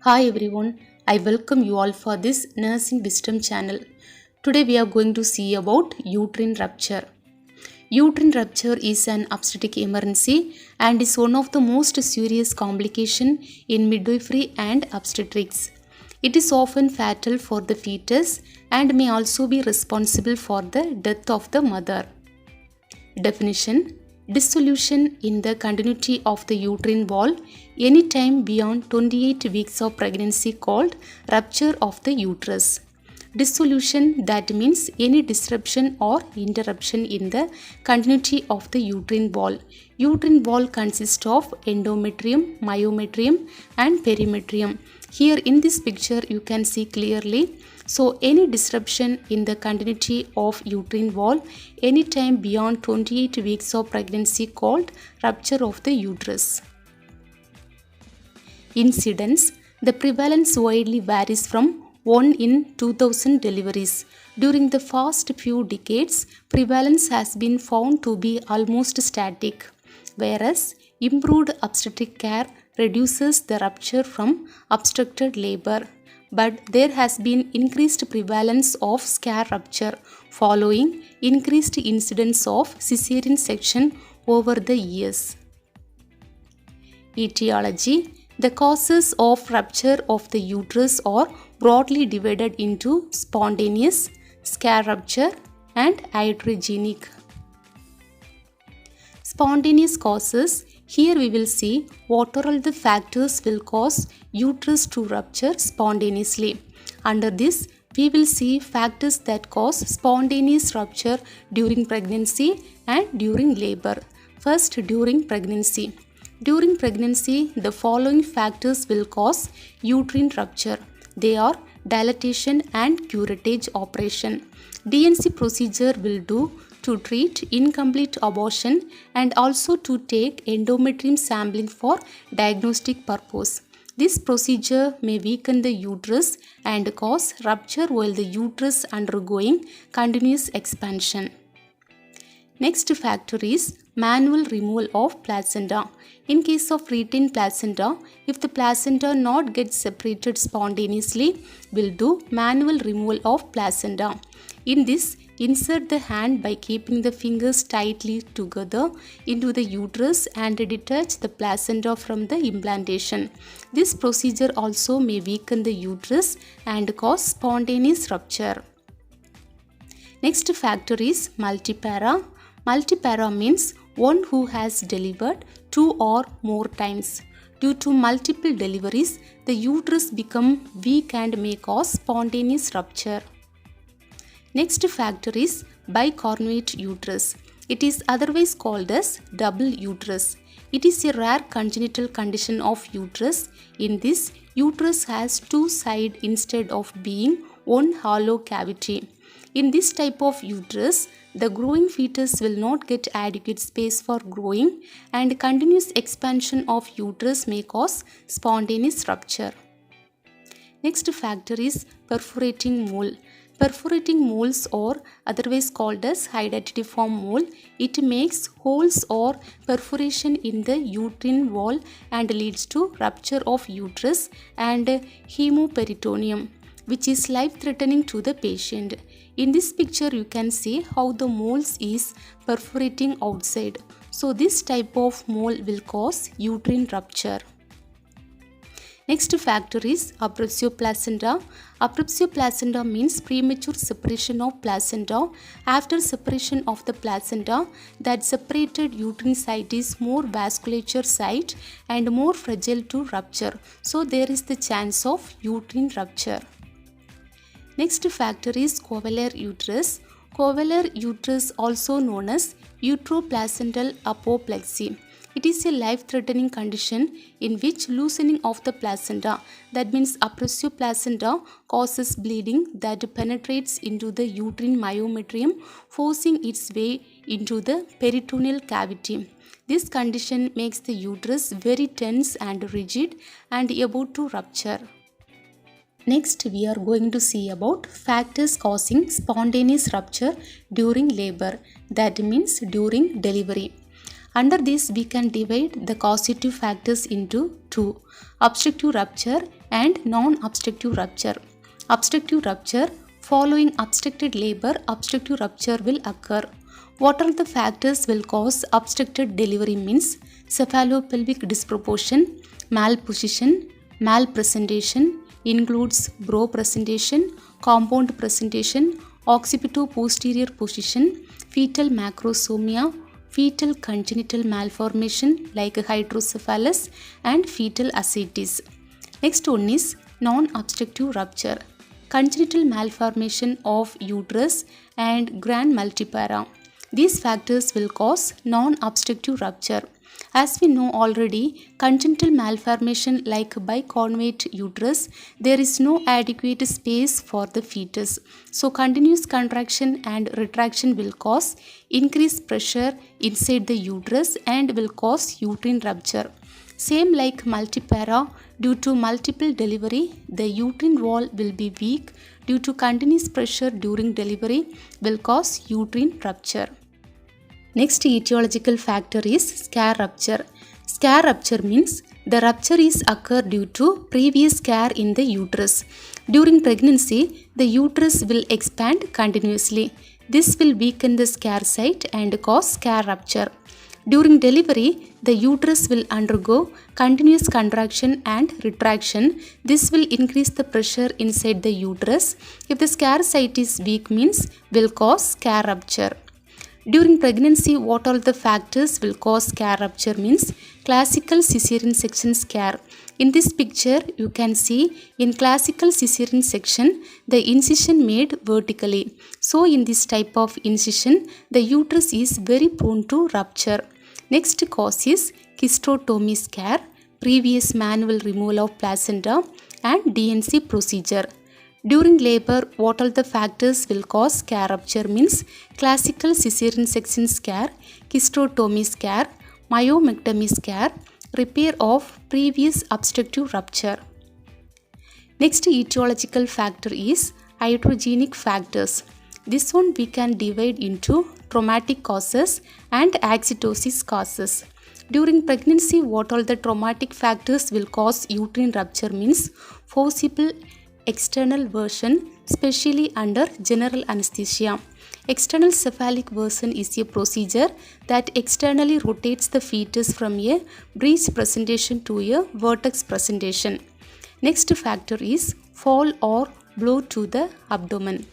Hi everyone, I welcome you all for this Nursing Wisdom channel. Today we are going to see about uterine rupture. Uterine rupture is an obstetric emergency and is one of the most serious complications in midwifery and obstetrics. It is often fatal for the fetus and may also be responsible for the death of the mother. Definition: dissolution in the continuity of the uterine wall any time beyond 28 weeks of pregnancy called rupture of the uterus. Dissolution, that means any disruption or interruption in the continuity of the uterine wall. Uterine wall consists of endometrium, myometrium and perimetrium. Here in this picture you can see clearly. So any disruption in the continuity of uterine wall anytime beyond 28 weeks of pregnancy called rupture of the uterus. Incidence: the prevalence widely varies from 1 in 2000 deliveries. During the past few decades, prevalence has been found to be almost static, whereas improved obstetric care reduces the rupture from obstructed labor. But there has been increased prevalence of scare rupture following increased incidence of cesarean section over the years. Etiology: the causes of rupture of the uterus are broadly divided into spontaneous, scare rupture and iatrogenic. Spontaneous causes: here we will see what are all the factors will cause uterus to rupture spontaneously. Under this, we will see factors that cause spontaneous rupture during pregnancy and during labor. First, during pregnancy. During pregnancy, the following factors will cause uterine rupture. They are dilatation and curettage operation. DNC procedure will do to treat incomplete abortion and also to take endometrium sampling for diagnostic purpose. This procedure may weaken the uterus and cause rupture while the uterus undergoing continuous expansion. Next factor is manual removal of placenta. In case of retained placenta, if the placenta not gets separated spontaneously, we'll do manual removal of placenta. In this, insert the hand by keeping the fingers tightly together into the uterus and detach the placenta from the implantation. This procedure also may weaken the uterus and cause spontaneous rupture. Next factor is multipara. Multipara means one who has delivered 2 or more times. Due to multiple deliveries, the uterus becomes weak and may cause spontaneous rupture. Next factor is bicornuate uterus. It is otherwise called as double uterus. It is a rare congenital condition of uterus. In this, uterus has 2 sides instead of being one hollow cavity. In this type of uterus, the growing fetus will not get adequate space for growing and continuous expansion of uterus may cause spontaneous rupture. Next factor is perforating mole. Perforating moles or otherwise called as hydatidiform mole. It makes holes or perforation in the uterine wall and leads to rupture of uterus and hemoperitoneum, which is life-threatening to the patient. In this picture you can see how the moles is perforating outside. So this type of mole will cause uterine rupture. Next factor is abruptio placenta. Abruptio placenta means premature separation of placenta. After separation of the placenta, that separated uterine site is more vasculature site and more fragile to rupture. So there is the chance of uterine rupture. Next factor is covalent uterus. Covalent uterus, also known as uteroplacental apoplexy. It is a life-threatening condition in which loosening of the placenta, that means abruptio placenta, causes bleeding that penetrates into the uterine myometrium, forcing its way into the peritoneal cavity. This condition makes the uterus very tense and rigid and about to rupture. Next, we are going to see about factors causing spontaneous rupture during labor, that means during delivery. Under this, we can divide the causative factors into two: obstructive rupture and non-obstructive rupture. Obstructive rupture: following obstructed labor, obstructive rupture will occur. What are the factors will cause obstructed delivery means cephalopelvic disproportion, malposition, malpresentation, includes bro presentation, compound presentation, occipito-posterior position, fetal macrosomia, fetal congenital malformation like hydrocephalus and fetal ascites. Next one is non-obstructive rupture, congenital malformation of uterus and grand multipara. These factors will cause non-obstructive rupture. As we know already, congenital malformation like bicornuate uterus, there is no adequate space for the fetus. So continuous contraction and retraction will cause increased pressure inside the uterus and will cause uterine rupture. Same like multipara, due to multiple delivery, the uterine wall will be weak due to continuous pressure during delivery will cause uterine rupture. Next etiological factor is scare rupture. Scare rupture means the rupture is occur due to previous scare in the uterus. During pregnancy, the uterus will expand continuously. This will weaken the scare site and cause scare rupture. During delivery, the uterus will undergo continuous contraction and retraction. This will increase the pressure inside the uterus. If the scare site is weak means will cause scare rupture. During pregnancy, what are the factors will cause scare rupture means classical cesarean section scare. In this picture, you can see in classical cesarean section, the incision made vertically. So in this type of incision, the uterus is very prone to rupture. Next cause is hysterectomy scare, previous manual removal of placenta and DNC procedure. During labor, what are the factors will cause scare rupture means classical cesarean section scare, hysterectomy scare, myomectomy scare, repair of previous obstructive rupture. Next etiological factor is iatrogenic factors. This one we can divide into traumatic causes and exitosis causes. During pregnancy, what all the traumatic factors will cause uterine rupture means forcible external version, especially under general anesthesia. External cephalic version is a procedure that externally rotates the fetus from a breech presentation to a vertex presentation. Next factor is fall or blow to the abdomen.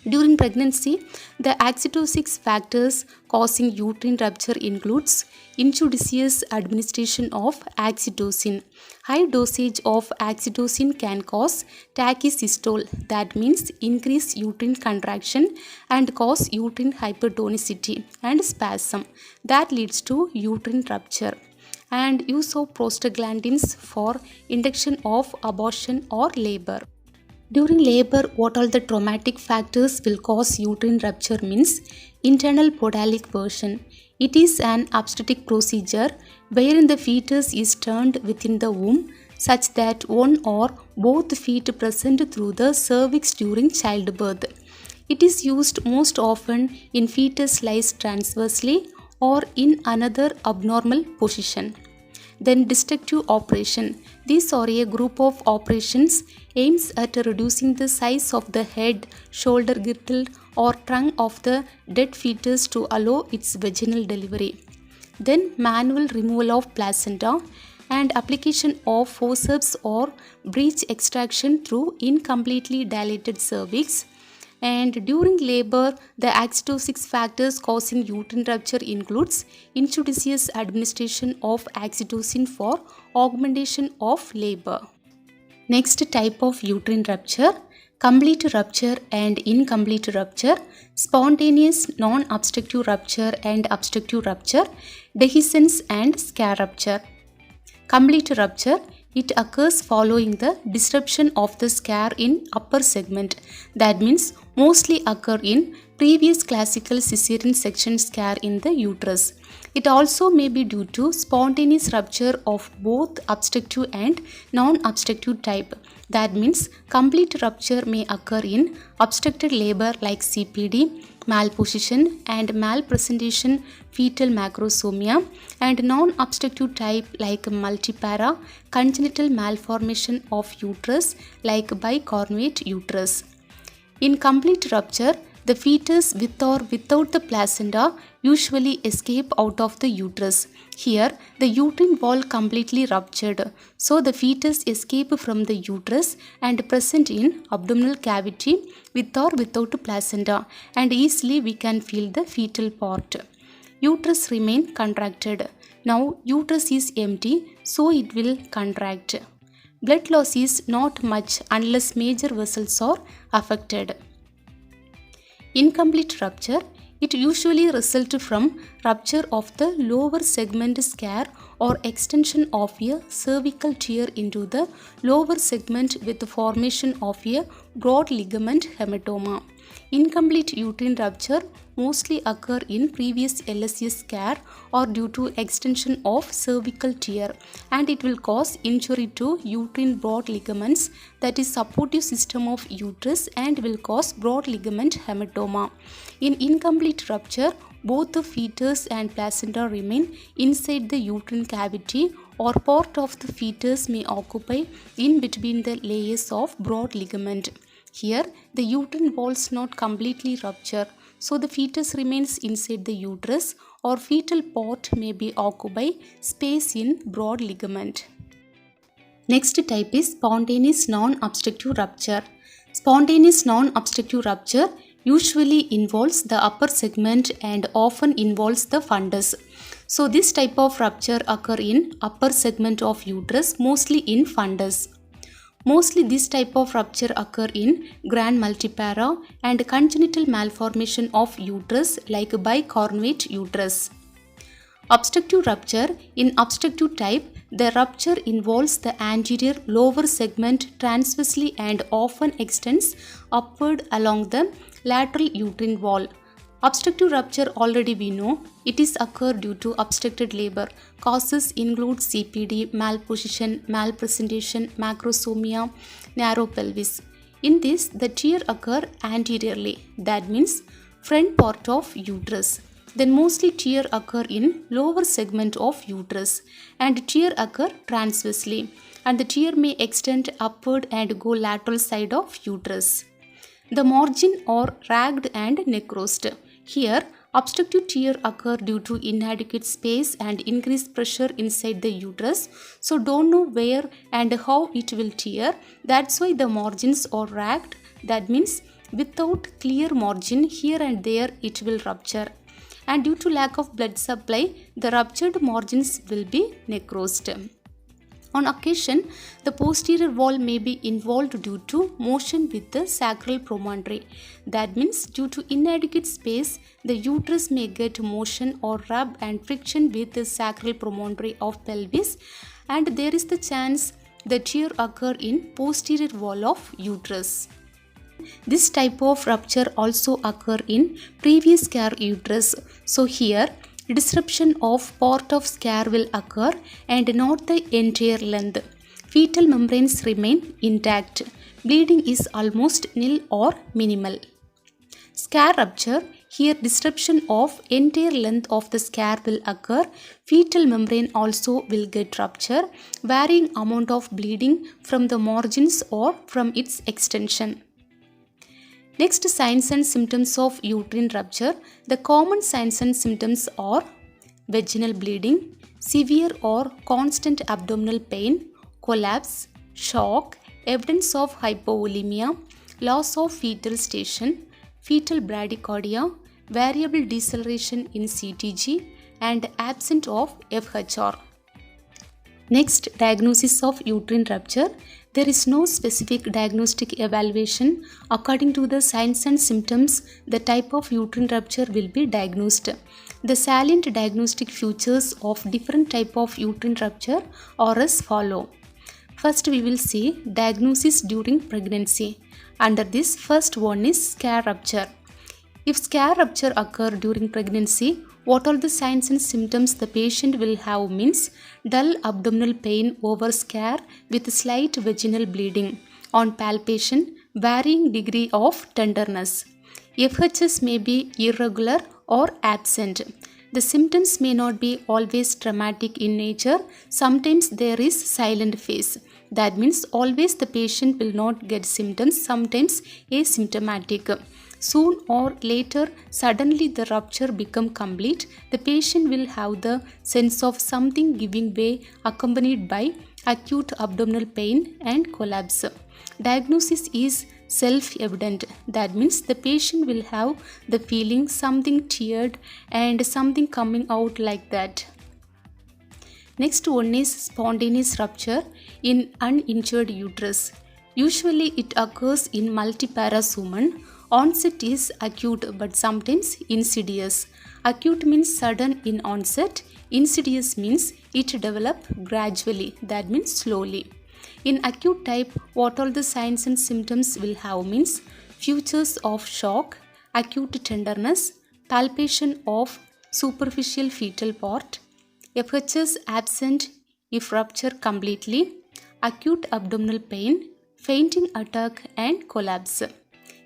During pregnancy, the exitosis factors causing uterine rupture includes injudicious administration of oxytocin. High dosage of oxytocin can cause tachysystole, that means increase uterine contraction and cause uterine hypertonicity and spasm that leads to uterine rupture. And use of prostaglandins for induction of abortion or labor. During labor, what all the traumatic factors will cause uterine rupture means internal podalic version. It is an obstetric procedure wherein the fetus is turned within the womb such that one or both feet present through the cervix during childbirth. It is used most often in fetus lies transversely or in another abnormal position. Then destructive operation. These are a group of operations aims at reducing the size of the head, shoulder girdle or trunk of the dead fetus to allow its vaginal delivery. Then manual removal of placenta and application of forceps or breech extraction through incompletely dilated cervix. And during labor, the exitosis factors causing uterine rupture includes injudicious administration of oxytocin for augmentation of labor. Next type of uterine rupture, complete rupture and incomplete rupture, spontaneous non-obstructive rupture and obstructive rupture, dehiscence and scare rupture. Complete rupture, it occurs following the disruption of the scare in upper segment. That means mostly occur in previous classical cesarean section scare in the uterus. It also may be due to spontaneous rupture of both obstructive and non-obstructive type. That means complete rupture may occur in obstructed labor like CPD, malposition and malpresentation fetal macrosomia, and non-obstructive type like multipara, congenital malformation of uterus like bicornuate uterus. In complete rupture, the fetus with or without the placenta usually escape out of the uterus. Here, the uterine wall completely ruptured, so the fetus escape from the uterus and present in abdominal cavity with or without placenta, and easily we can feel the fetal part. Uterus remain contracted. Now uterus is empty, so it will contract. Blood loss is not much unless major vessels are affected. Incomplete rupture, it usually results from rupture of the lower segment scare or extension of a cervical tear into the lower segment with the formation of a broad ligament hematoma. Incomplete uterine rupture mostly occur in previous LSS scare or due to extension of cervical tear, and it will cause injury to uterine broad ligaments, that is supportive system of uterus, and will cause broad ligament hematoma. In incomplete rupture, both the fetus and placenta remain inside the uterine cavity, or part of the fetus may occupy in between the layers of broad ligament. Here, the uterine walls not completely rupture, so the fetus remains inside the uterus, or fetal part may be occupy space in broad ligament. Next type is spontaneous non-obstructive rupture. Spontaneous non-obstructive rupture usually involves the upper segment and often involves the fundus. So this type of rupture occur in upper segment of uterus, mostly in fundus. Mostly this type of rupture occur in grand multipara and congenital malformation of uterus like bicornuate uterus. Obstructive rupture, in obstructive type, the rupture involves the anterior lower segment transversely and often extends upward along the lateral uterine wall. Obstructive rupture, already we know, it is occur due to obstructed labor. Causes include CPD, malposition, malpresentation, macrosomia, narrow pelvis. In this, the tear occur anteriorly, that means front part of uterus. Then mostly tear occur in lower segment of uterus, and tear occur transversely, and the tear may extend upward and go lateral side of uterus. The margin are ragged and necrosed. Here, obstructive tear occur due to inadequate space and increased pressure inside the uterus. So don't know where and how it will tear. That's why the margins are ragged. That means without clear margin, here and there it will rupture. And due to lack of blood supply, the ruptured margins will be necrosed. On occasion, the posterior wall may be involved due to motion with the sacral promontory. That means due to inadequate space, the uterus may get motion or rub and friction with the sacral promontory of pelvis, and there is the chance the tear occur in posterior wall of uterus. This type of rupture also occur in previous scare uterus. So here, disruption of part of scare will occur and not the entire length. Fetal membranes remain intact. Bleeding is almost nil or minimal. Scare rupture, here disruption of entire length of the scare will occur. Fetal membrane also will get rupture, varying amount of bleeding from the margins or from its extension. Next, signs and symptoms of uterine rupture. The common signs and symptoms are vaginal bleeding, severe or constant abdominal pain, collapse, shock, evidence of hypovolemia, loss of fetal station, fetal bradycardia, variable deceleration in CTG, and absence of FHR. Next, diagnosis of uterine rupture. There is no specific diagnostic evaluation. According to the signs and symptoms, the type of uterine rupture will be diagnosed. The salient diagnostic features of different type of uterine rupture are as follow. First, we will see diagnosis during pregnancy. Under this, first one is scare rupture. If scare rupture occur during pregnancy, what are the signs and symptoms the patient will have means dull abdominal pain over scare with slight vaginal bleeding. On palpation, varying degree of tenderness. FHS may be irregular or absent. The symptoms may not be always dramatic in nature. Sometimes there is silent phase. That means always the patient will not get symptoms, sometimes asymptomatic. Soon or later, suddenly the rupture become complete. The patient will have the sense of something giving way, accompanied by acute abdominal pain and collapse. Diagnosis is self-evident. That means the patient will have the feeling something teared and something coming out like that. Next one is spontaneous rupture in uninsured uterus. Usually it occurs in multiparous women. Onset is acute but sometimes insidious. Acute means sudden in onset. Insidious means it develops gradually. That means slowly. In acute type, what all the signs and symptoms will have means features of shock, acute tenderness, palpation of superficial fetal part, FHS absent if rupture completely, acute abdominal pain, fainting attack and collapse.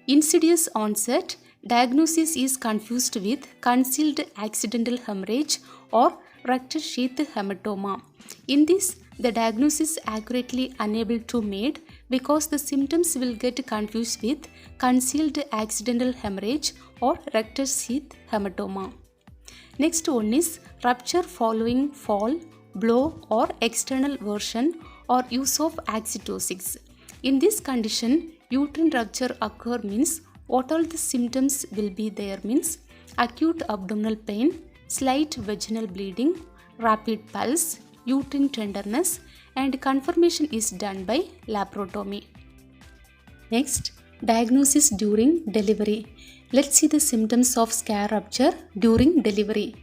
Insidious onset, diagnosis is confused with concealed accidental hemorrhage or rectal sheath hematoma. In this, the diagnosis is accurately unable to made because the symptoms will get confused with concealed accidental hemorrhage or rectal sheath hematoma. Next one is rupture following fall, blow or external version or use of oxytocin. In this condition, uterine rupture occur means what all the symptoms will be there means acute abdominal pain, slight vaginal bleeding, rapid pulse, uterine tenderness, and confirmation is done by laprotomy. Next, diagnosis during delivery. Let's see the symptoms of scare rupture during delivery.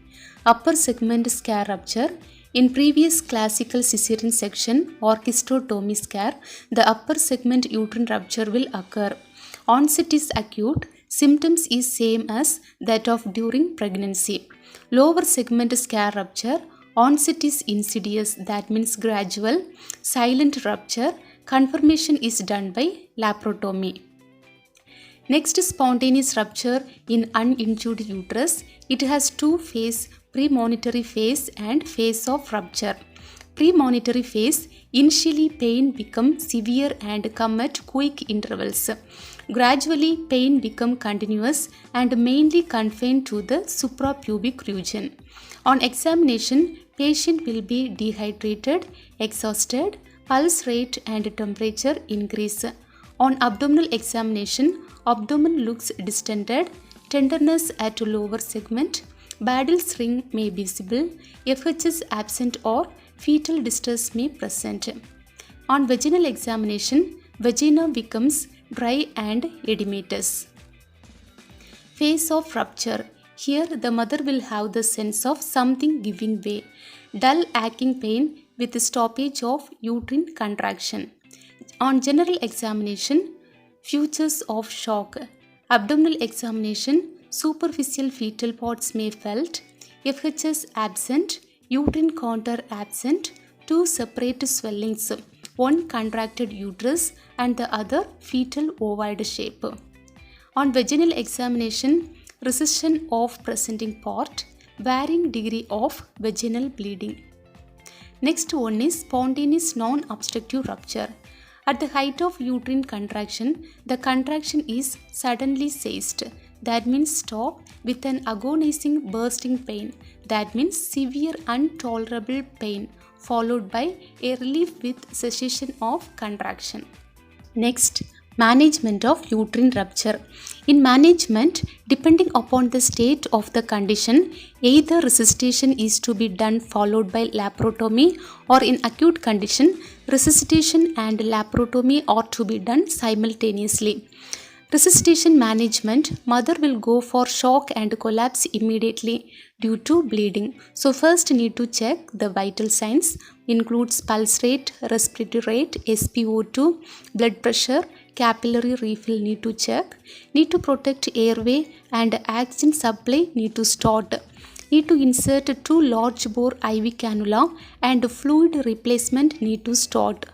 Upper segment scare rupture. In previous classical cesarean section or hysterectomy scare, the upper segment uterine rupture will occur. Onset is acute. Symptoms is same as that of during pregnancy. Lower segment scare rupture. Onset is insidious, that means gradual. Silent rupture. Confirmation is done by laprotomy. Next, spontaneous rupture in uninsured uterus. It has two phases, premonitory phase and phase of rupture. Premonitory phase, initially pain becomes severe and come at quick intervals. Gradually pain becomes continuous and mainly confined to the suprapubic region. On examination, patient will be dehydrated, exhausted, pulse rate and temperature increase. On abdominal examination, abdomen looks distended, tenderness at lower segment, Baddel's ring may be visible, FHS absent or fetal distress may present. On vaginal examination, vagina becomes dry and edematous. Phase of rupture. Here the mother will have the sense of something giving way, dull aching pain with stoppage of uterine contraction. On general examination, features of shock. Abdominal examination, superficial fetal parts may felt, FHS absent, uterine contour absent, two separate swellings, one contracted uterus and the other fetal ovoid shape. On vaginal examination, recession of presenting part, varying degree of vaginal bleeding. Next one is spontaneous non-obstructive rupture. At the height of uterine contraction, the contraction is suddenly ceased. That means stop with an agonizing bursting pain. That means severe intolerable pain followed by a relief with cessation of contraction. Next, management of uterine rupture. In management, depending upon the state of the condition, either resuscitation is to be done followed by laprotomy, or in acute condition, resuscitation and laprotomy are to be done simultaneously. Resuscitation management, mother will go for shock and collapse immediately due to bleeding. So first need to check the vital signs, includes pulse rate, respiratory rate, SpO2, blood pressure, capillary refill need to check, need to protect airway and oxygen supply need to start. Need to insert 2 large bore IV cannula and fluid replacement need to start.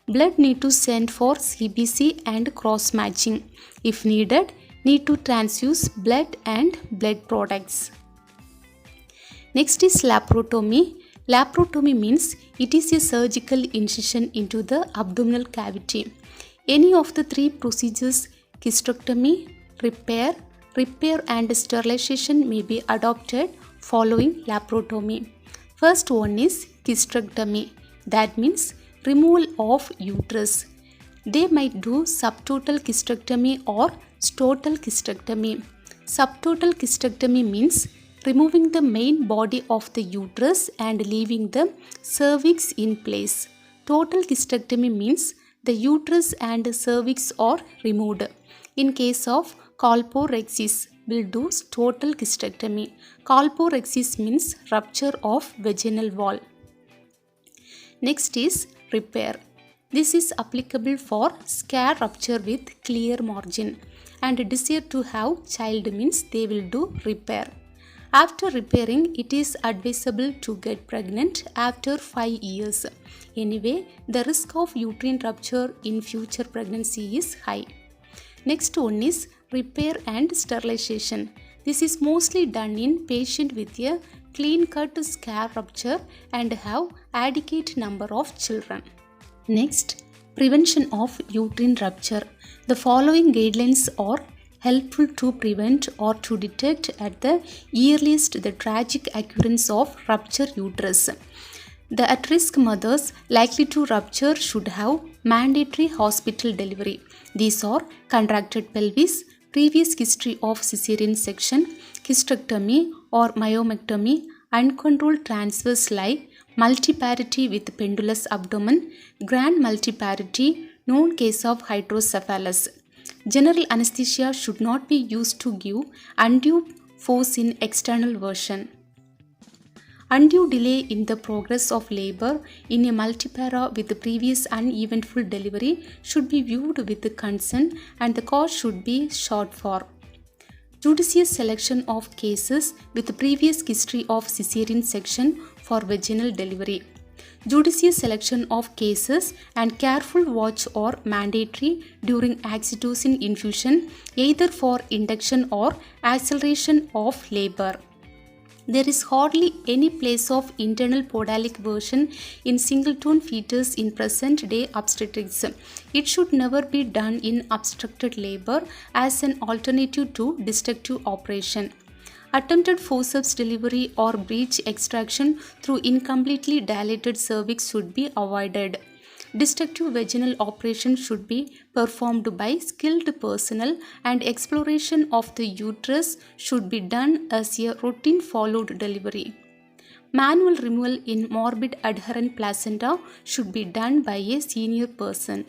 Blood need to send for CBC and cross matching. If needed, need to transfuse blood and blood products. Next is laprotomy. Laprotomy means it is a surgical incision into the abdominal cavity. Any of the three procedures, hysterectomy, repair and sterilization, may be adopted following laprotomy. First one is hysterectomy. That means removal of uterus. They might do subtotal hysterectomy or total hysterectomy. Subtotal hysterectomy means removing the main body of the uterus and leaving the cervix in place. Total hysterectomy means the uterus and cervix are removed. In case of colporexis, will do total hysterectomy. Colporexis means rupture of vaginal wall. Next is repair. This is applicable for scar rupture with clear margin, and desire to have child means they will do repair. After repairing, it is advisable to get pregnant after 5 years. Anyway, the risk of uterine rupture in future pregnancy is high. Next one is repair and sterilization. This is mostly done in patient with a clean-cut scar rupture and have adequate number of children. Next, prevention of uterine rupture. The following guidelines are helpful to prevent or to detect at the earliest the tragic occurrence of rupture uterus. The at-risk mothers likely to rupture should have mandatory hospital delivery. These are contracted pelvis, previous history of cesarean section, hysterectomy or myomectomy, uncontrolled transverse lie, multiparity with pendulous abdomen, grand multiparity, known case of hydrocephalus. General anesthesia should not be used to give undue force in external version. Undue delay in the progress of labor in a multipara with previous uneventful delivery should be viewed with concern, and the cause should be sought for. Judicious selection of cases with previous history of cesarean section for vaginal delivery. Judicious selection of cases and careful watch are mandatory during oxytocin infusion, either for induction or acceleration of labor. There is hardly any place of internal podalic version in singleton fetus in present-day obstetrics. It should never be done in obstructed labor as an alternative to destructive operation. Attempted forceps delivery or breech extraction through incompletely dilated cervix should be avoided. Destructive vaginal operation should be performed by skilled personnel, and exploration of the uterus should be done as a routine followed delivery. Manual removal in morbid adherent placenta should be done by a senior person.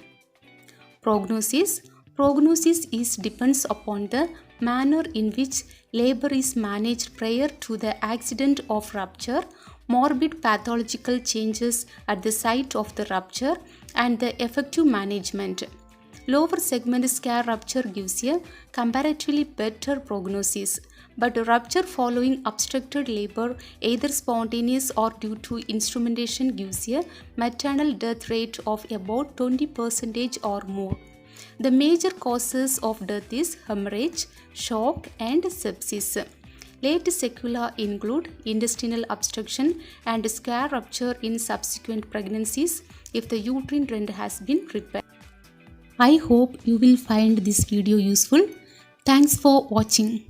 Prognosis. Prognosis depends upon the manner in which labor is managed prior to the accident of rupture, morbid pathological changes at the site of the rupture, and the effective management. Lower segment scar rupture gives a comparatively better prognosis, but rupture following obstructed labor, either spontaneous or due to instrumentation, gives a maternal death rate of about 20% or more. The major causes of death is hemorrhage, shock, and sepsis. Late sequelae include intestinal obstruction and scar rupture in subsequent pregnancies if the uterine trend has been repaired. I hope you will find this video useful. Thanks for watching.